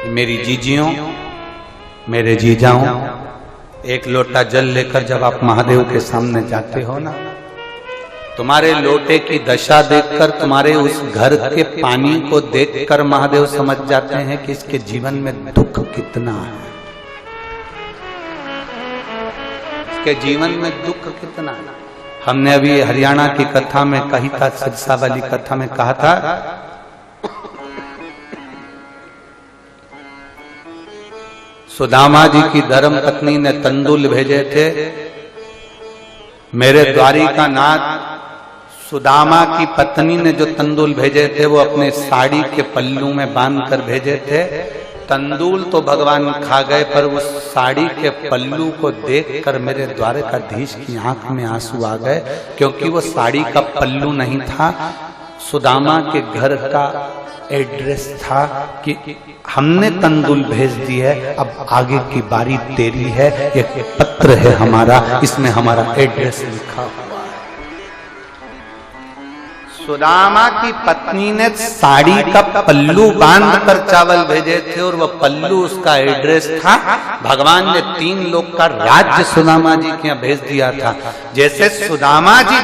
मेरी जीजियों, मेरे जीजाओं, एक लोटा जल लेकर जब आप महादेव के सामने जाते हो ना, तुम्हारे लोटे की दशा देखकर, तुम्हारे उस घर के पानी को देखकर महादेव समझ जाते हैं कि इसके जीवन में दुख कितना है, इसके जीवन में दुख कितना है। हमने अभी हरियाणा की कथा में कही था, सिरसा वाली कथा में कहा था, सुदामा जी की धर्म पत्नी ने तंदूल भेजे थे। मेरे द्वारिकानाथ सुदामा की पत्नी ने जो तंदूल भेजे थे वो अपने साड़ी के पल्लू में बांध कर भेजे थे। तंदूल तो भगवान खा गए, पर उस साड़ी के पल्लू को देखकर मेरे द्वारकाधीश की आंख में आंसू आ गए, क्योंकि वो साड़ी का पल्लू नहीं था, सुदामा के घर का एड्रेस था कि हमने तंदूल भेज दी है, अब आगे की बारी तेरी है, एक पत्र है हमारा, इसमें हमारा एड्रेस लिखा हुआ है। सुदामा की पत्नी ने साड़ी का पल्लू बांध कर चावल भेजे थे, और वह पल्लू उसका एड्रेस था। भगवान ने 3 लोग का राज्य सुदामा जी के यहाँ भेज दिया था। जैसे सुदामा जी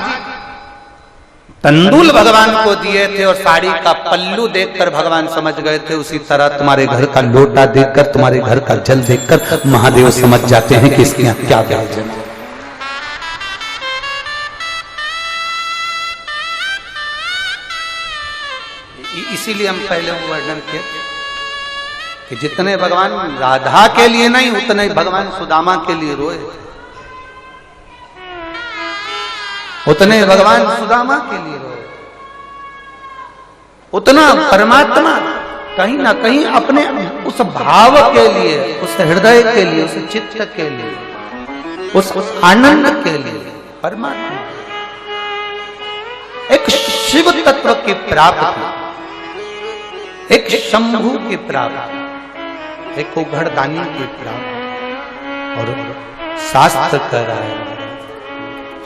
तंदूल भगवान को दिए थे और साड़ी का पल्लू देखकर भगवान समझ गए थे, उसी तरह तुम्हारे घर का लोटा देखकर, तुम्हारे घर का जल देखकर महादेव समझ जाते हैं कि इसके यहाँ क्या व्यंजन है। इसीलिए हम पहले वर्णन किए कि जितने भगवान राधा के लिए नहीं, उतने भगवान सुदामा के लिए रोए, उतने भगवान सुदामा के लिए रोए, उतना परमात्मा कहीं ना कहीं अपने उस भाव के लिए, उस हृदय के लिए, उस चित्त के लिए, उस आनंद के लिए परमात्मा एक शिव तत्व की प्राप्ति, एक शंभु की प्राप्ति, एक उघड़दानी की प्राप्ति, और शास्त्र कर रहा है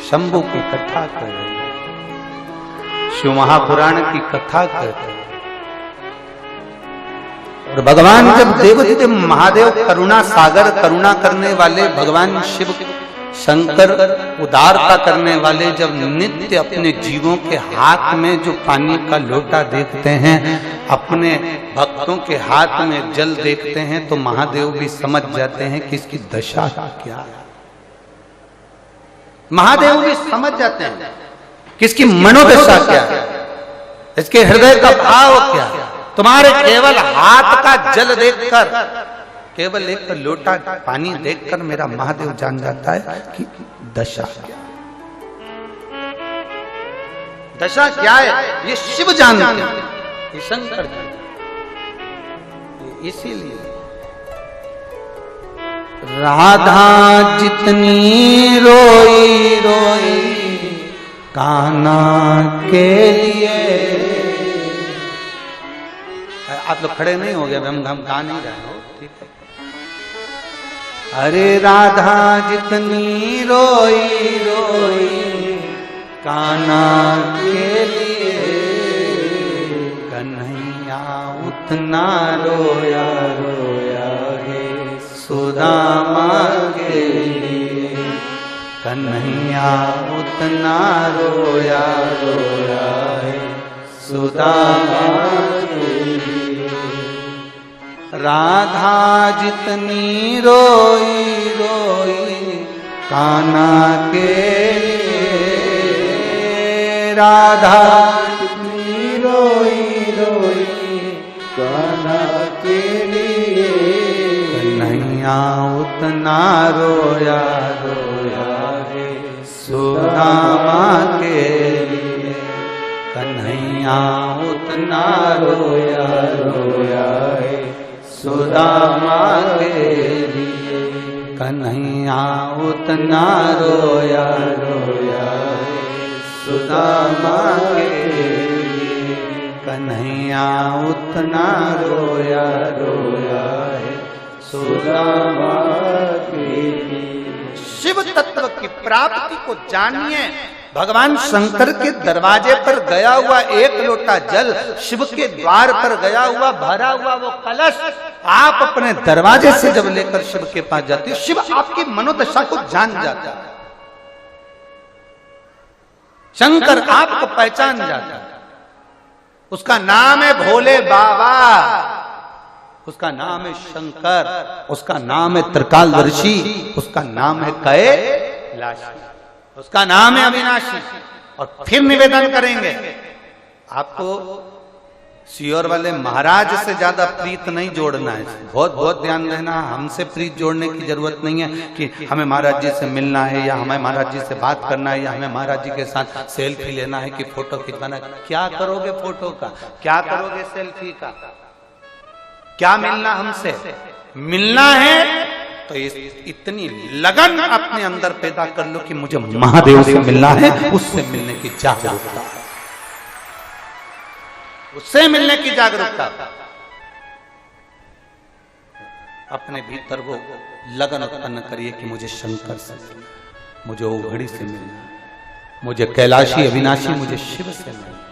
शंभु की कथा कर रहे हैं, शिव महापुराण की कथा कर रहे हैं। और भगवान जब देवोदित महादेव करुणा सागर, करुणा करने वाले भगवान शिव शंकर, उदारता करने वाले, जब नित्य अपने जीवों के हाथ में जो पानी का लोटा देखते हैं, अपने भक्तों के हाथ में जल देखते हैं, तो महादेव भी समझ जाते हैं कि इसकी दशा क्या है। महादेव भी समझ जाते हैं कि इसकी मनोदशा क्या है, इसके हृदय का भाव क्या है। तुम्हारे केवल हाथ का जल देखकर, केवल एक लोटा पानी देखकर मेरा महादेव जान जाता है कि दशा क्या है, दशा क्या है। ये शिव जानते हैं, ये शंकर जानते हैं। इसीलिए राधा जितनी रोई रोई कान्हा के लिए, आप लोग खड़े नहीं हो गए, हम गा नहीं रहे हो, ठीक है। अरे राधा जितनी रोई रोई कान्हा के लिए, कन्हैया उतना रोया रोया है सुदामा के लिए, कन्हैया उतना रोया रोया है सुदामा के लिए। राधा जितनी रोई रोई कान्हा के लिए, राधा जितनी रोई रोई कान्हा के लिए, कन्हैया उतना रोया रोया है सुदामा के लिए, कन्हैया उतना रोया रोया है सुदामा के लिए, कन्हैया उतना रोया रोया है सुदामा के लिए, कन्हैया उतना रोया रोया है सुदामा के लिए। शिव तत्व की प्राप्ति को जानिए, भगवान शंकर के दरवाजे पर गया हुआ एक लोटा जल, शिव के द्वार पर गया हुआ भरा हुआ वो कलश, आप अपने दरवाजे से जब लेकर शिव के पास जाते हो, शिव आपकी मनोदशा को जान जाता है। शंकर आपको पहचान जाता है। उसका नाम है भोले बाबा, उसका नाम है शंकर, उसका नाम है त्रिकालदर्शी, उसका नाम है कैलाशी, उसका नाम है अविनाशी। और फिर निवेदन करेंगे, आपको सियोर वाले महाराज से ज्यादा प्रीत नहीं जोड़ना है, बहुत बहुत ध्यान देना। हमसे प्रीत जोड़ने की जरूरत नहीं है कि हमें महाराज जी से मिलना है या हमें महाराज जी से बात करना है या हमें महाराज जी के साथ सेल्फी लेना है कि फोटो खिंचवाना है। क्या करोगे फोटो का, क्या करोगे सेल्फी का, क्या मिलना हमसे? मिलना है तो इतनी लगन अपने अंदर पैदा कर लो कि मुझे महादेव से मिलना है, उससे मिलने की जागरूकता, उससे मिलने की जागरूकता। अपने भीतर वो लगन उत्पन्न करिए कि मुझे शंकर से मिलना, मुझे ओघड़ी से मिलना, मुझे कैलाशी अविनाशी, मुझे शिव से मिलना।